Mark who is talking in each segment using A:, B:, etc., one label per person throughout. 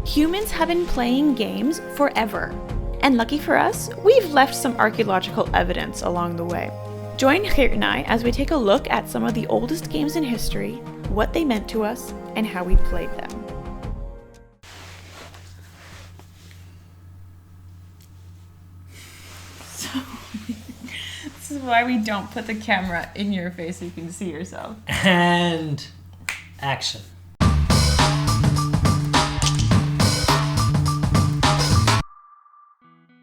A: Humans have been playing games forever. And lucky for us, we've left some archaeological evidence along the way. Join Geert and I as we take a look at some of the oldest games in history, what they meant to us, and how we played them. This is why we don't put the camera in your face so you can see yourself.
B: And action.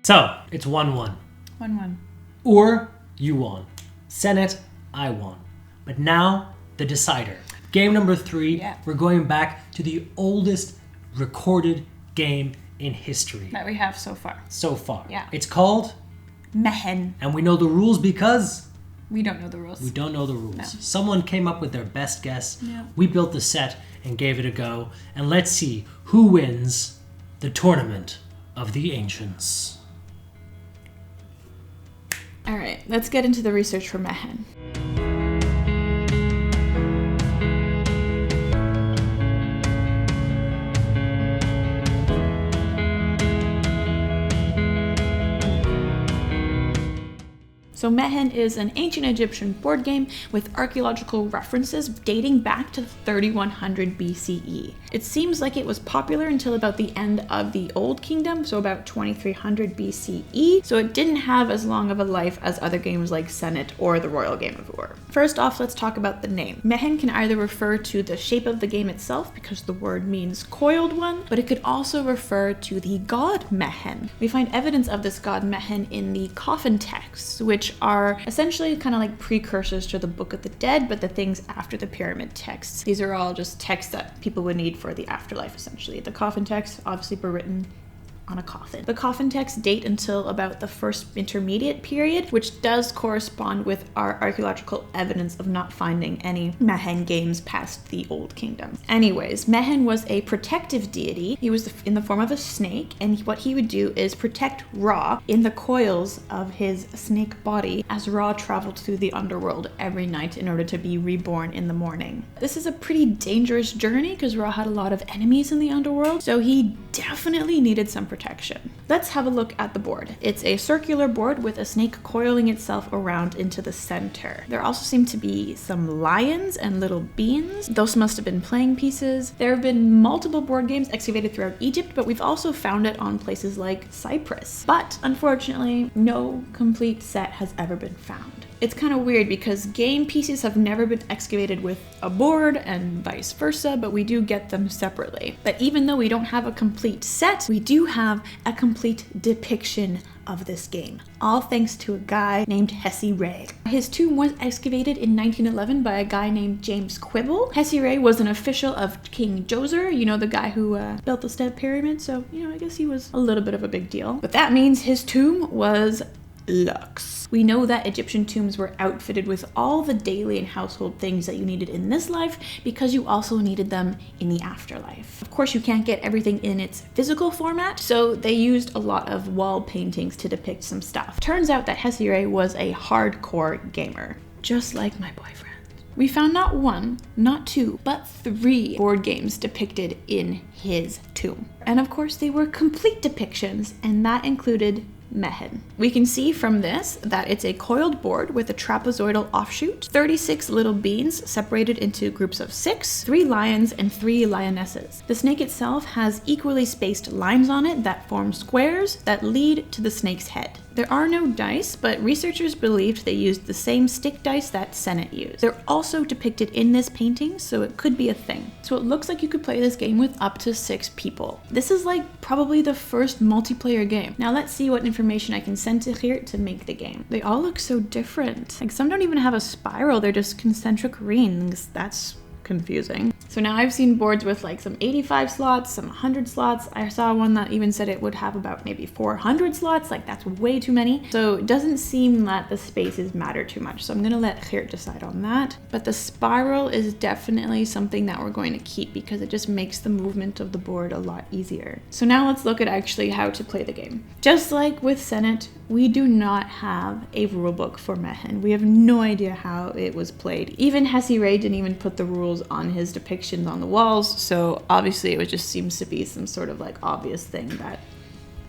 B: So, it's 1-1.
A: 1-1.
B: Or you won. Senate, I won. But now, the decider. Game number 3, We're going back to the oldest recorded game in history.
A: That we have so far.
B: Yeah. It's called
A: Mehen.
B: And we know the rules because
A: we don't know the rules.
B: We don't know the rules.
A: No.
B: Someone came up with their best guess.
A: Yeah.
B: We built the set and gave it a go. And let's see who wins the Tournament of the Ancients.
A: All right, let's get into the research for Mehen. So Mehen is an ancient Egyptian board game with archaeological references dating back to 3100 BCE. It seems like it was popular until about the end of the Old Kingdom, so about 2300 BCE, so it didn't have as long of a life as other games like Senet or the Royal Game of War. First off, let's talk about the name. Mehen can either refer to the shape of the game itself, because the word means coiled one, but it could also refer to the god Mehen. We find evidence of this god Mehen in the coffin texts, which are essentially kind of like precursors to the Book of the Dead, but the things after the pyramid texts. These are all just texts that people would need for the afterlife, essentially. The coffin texts obviously were written on a coffin. The coffin texts date until about the first intermediate period, which does correspond with our archaeological evidence of not finding any Mehen games past the Old Kingdom. Anyways, Mehen was a protective deity. He was in the form of a snake, and what he would do is protect Ra in the coils of his snake body as Ra traveled through the underworld every night in order to be reborn in the morning. This is a pretty dangerous journey because Ra had a lot of enemies in the underworld, so he definitely needed some protection. Let's have a look at the board. It's a circular board with a snake coiling itself around into the center. There also seem to be some lions and little beans. Those must have been playing pieces. There have been multiple board games excavated throughout Egypt, but we've also found it on places like Cyprus. But unfortunately, no complete set has ever been found. It's kind of weird because game pieces have never been excavated with a board and vice versa, but we do get them separately. But even though we don't have a complete set, we do have a complete depiction of this game, all thanks to a guy named Hesi-Ray. His tomb was excavated in 1911 by a guy named James Quibble. Hesi-Ray was an official of King Djoser, you know, the guy who built the Step Pyramid, so, you know, I guess he was a little bit of a big deal. But that means his tomb was luxe. We know that Egyptian tombs were outfitted with all the daily and household things that you needed in this life because you also needed them in the afterlife. Of course, you can't get everything in its physical format, so they used a lot of wall paintings to depict some stuff. Turns out that Hesi-Ray was a hardcore gamer, just like my boyfriend. We found not one, not two, but 3 board games depicted in his tomb. And of course, they were complete depictions, and that included Mehen. We can see from this that it's a coiled board with a trapezoidal offshoot, 36 little beans separated into groups of 6, 3 lions and 3 lionesses. The snake itself has equally spaced lines on it that form squares that lead to the snake's head. There are no dice, but researchers believed they used the same stick dice that Senet used. They're also depicted in this painting, so it could be a thing. So it looks like you could play this game with up to 6 people. This is like probably the first multiplayer game. Now let's see what information I can send to Geert to make the game. They all look so different. Like some don't even have a spiral, they're just concentric rings. That's confusing. So now I've seen boards with like some 85 slots, some 100 slots. I saw one that even said it would have about maybe 400 slots. Like that's way too many. So it doesn't seem that the spaces matter too much. So I'm gonna let Geert decide on that. But the spiral is definitely something that we're going to keep because it just makes the movement of the board a lot easier. So now let's look at actually how to play the game. Just like with Senet, we do not have a rulebook for Mehen. We have no idea how it was played. Even Hesi-Ray didn't even put the rules symbols on his depictions on the walls, so obviously it just seems to be some sort of like obvious thing that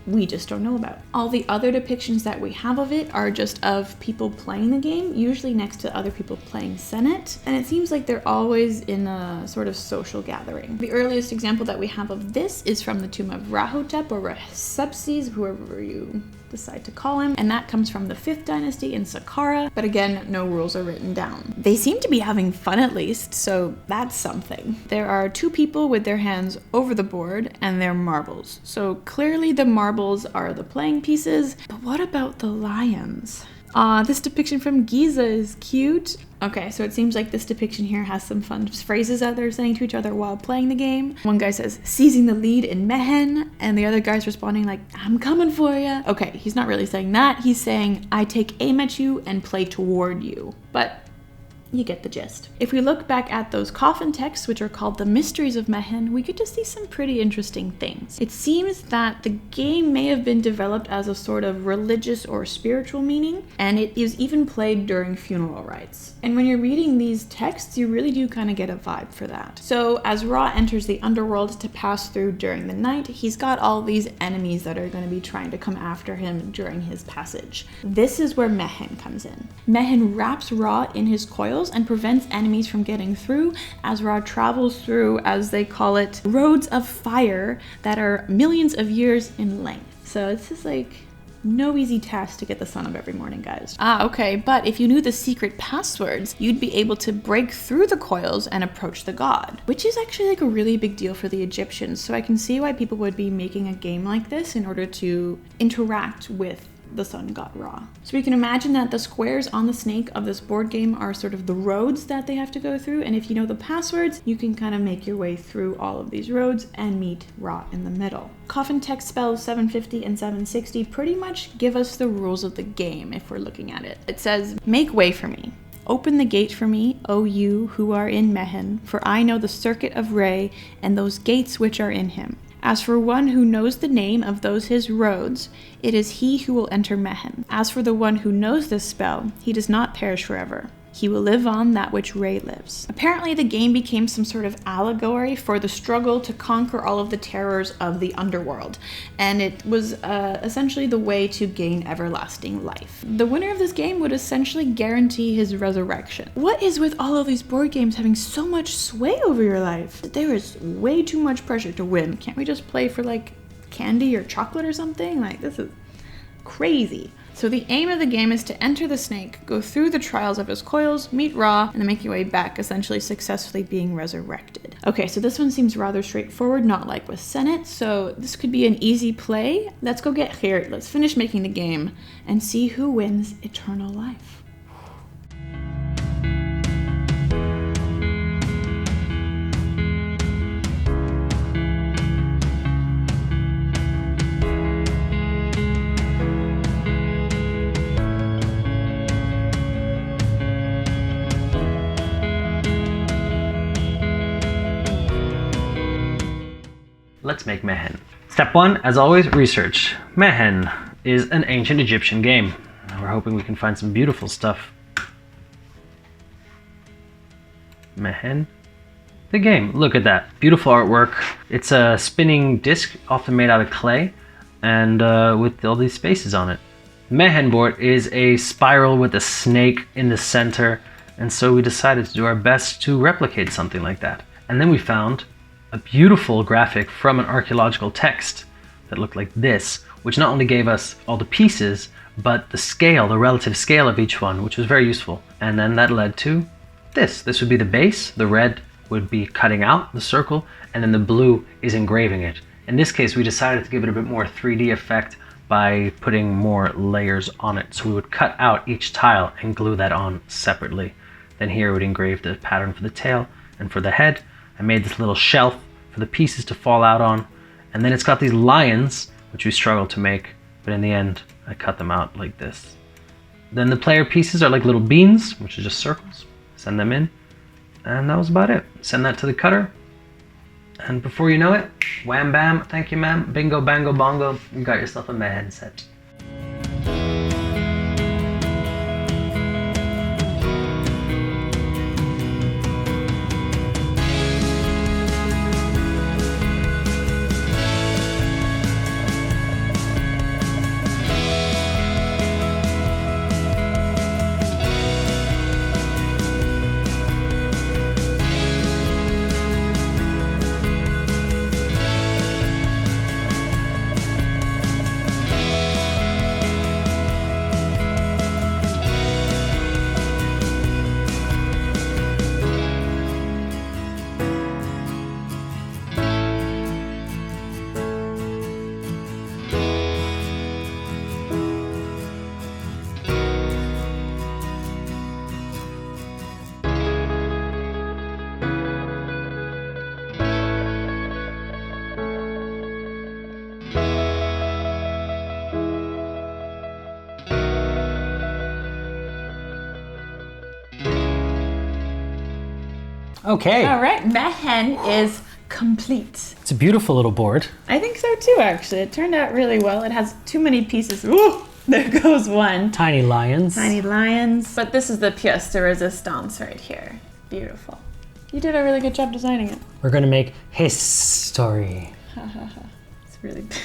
A: we just don't know about. All the other depictions that we have of it are just of people playing the game, usually next to other people playing Senet, and it seems like they're always in a sort of social gathering. The earliest example that we have of this is from the Tomb of Rahotep, or Rahsepses, whoever you decide to call him, and that comes from the 5th dynasty in Saqqara, but again, no rules are written down. They seem to be having fun at least, so that's something. There are 2 people with their hands over the board, and they're marbles. So clearly the marbles are the playing pieces, but what about the lions? This depiction from Giza is cute. Okay, so it seems like this depiction here has some fun phrases that they're saying to each other while playing the game. One guy says, seizing the lead in Mehen, and the other guy's responding like, I'm coming for ya. Okay, he's not really saying that. He's saying, I take aim at you and play toward you. But you get the gist. If we look back at those coffin texts, which are called the Mysteries of Mehen, we get to see some pretty interesting things. It seems that the game may have been developed as a sort of religious or spiritual meaning, and it is even played during funeral rites. And when you're reading these texts, you really do kind of get a vibe for that. So as Ra enters the underworld to pass through during the night, he's got all these enemies that are going to be trying to come after him during his passage. This is where Mehen comes in. Mehen wraps Ra in his coils and prevents enemies from getting through as Ra travels through, as they call it, roads of fire that are millions of years in length. So it's just like no easy task to get the sun up every morning, guys. Okay, but if you knew the secret passwords, you'd be able to break through the coils and approach the god, which is actually like a really big deal for the Egyptians. So I can see why people would be making a game like this in order to interact with the sun god Ra. So we can imagine that the squares on the snake of this board game are sort of the roads that they have to go through, and if you know the passwords, you can kind of make your way through all of these roads and meet Ra in the middle. Coffin text spells 750 and 760 pretty much give us the rules of the game if we're looking at it. It says, make way for me. Open the gate for me, O you who are in Mehen, for I know the circuit of Re and those gates which are in him. As for one who knows the name of those his roads, it is he who will enter Mehen. As for the one who knows this spell, he does not perish forever. He will live on that which Re lives. Apparently the game became some sort of allegory for the struggle to conquer all of the terrors of the underworld, and it was essentially the way to gain everlasting life. The winner of this game would essentially guarantee his resurrection. What is with all of these board games having so much sway over your life? There is way too much pressure to win. Can't we just play for like candy or chocolate or something? Like, this is crazy. So the aim of the game is to enter the snake, go through the trials of his coils, meet Ra, and then make your way back, essentially successfully being resurrected. Okay, so this one seems rather straightforward, not like with Senet, so this could be an easy play. Let's go get here, let's finish making the game, and see who wins eternal life.
B: Let's make Mehen. Step 1, as always, research. Mehen is an ancient Egyptian game. We're hoping we can find some beautiful stuff. Mehen. The game. Look at that. Beautiful artwork. It's a spinning disc, often made out of clay, and with all these spaces on it. Mehen board is a spiral with a snake in the center, and so we decided to do our best to replicate something like that. And then we found a beautiful graphic from an archaeological text that looked like this, which not only gave us all the pieces, but the scale, the relative scale of each one, which was very useful. And then that led to this. This would be the base, the red would be cutting out the circle, and then the blue is engraving it. In this case, we decided to give it a bit more 3D effect by putting more layers on it. So we would cut out each tile and glue that on separately. Then here we would engrave the pattern for the tail and for the head. I made this little shelf for the pieces to fall out on, and then it's got these lions, which we struggled to make, but in the end, I cut them out like this. Then the player pieces are like little beans, which are just circles. Send them in, and that was about it. Send that to the cutter, and before you know it, wham bam, thank you ma'am, bingo bango bongo, you got yourself a Mehen set. Okay.
A: All right, Mehen is complete.
B: It's a beautiful little board.
A: I think so too, actually. It turned out really well. It has too many pieces. Ooh, there goes one.
B: Tiny lions.
A: Tiny lions. But this is the pièce de résistance right here. Beautiful. You did a really good job designing it.
B: We're gonna make history.
A: It's really big.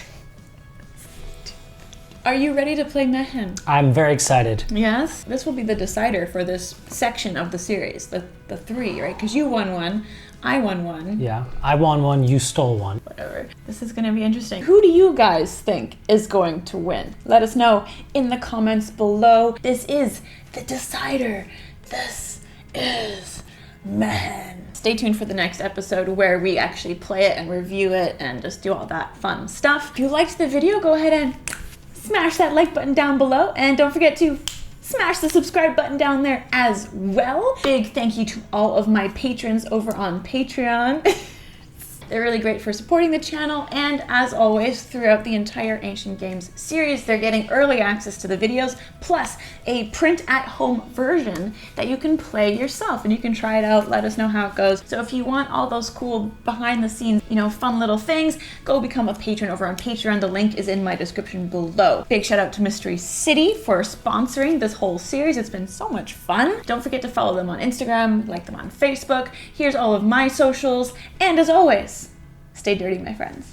A: Are you ready to play Mehen?
B: I'm very excited.
A: Yes? This will be the decider for this section of the series, the three, right? Because you won one, I won one.
B: Yeah, I won one, you stole one.
A: Whatever. This is gonna be interesting. Who do you guys think is going to win? Let us know in the comments below. This is the decider. This is Mehen. Stay tuned for the next episode where we actually play it and review it and just do all that fun stuff. If you liked the video, go ahead and smash that like button down below, and don't forget to smash the subscribe button down there as well. Big thank you to all of my patrons over on Patreon. They're really great for supporting the channel, and as always, throughout the entire Ancient Games series, they're getting early access to the videos, plus a print-at-home version that you can play yourself, and you can try it out, let us know how it goes. So if you want all those cool behind-the-scenes, fun little things, go become a patron over on Patreon. The link is in my description below. Big shout out to Mystery City for sponsoring this whole series. It's been so much fun. Don't forget to follow them on Instagram, like them on Facebook. Here's all of my socials, and as always, stay dirty, my friends.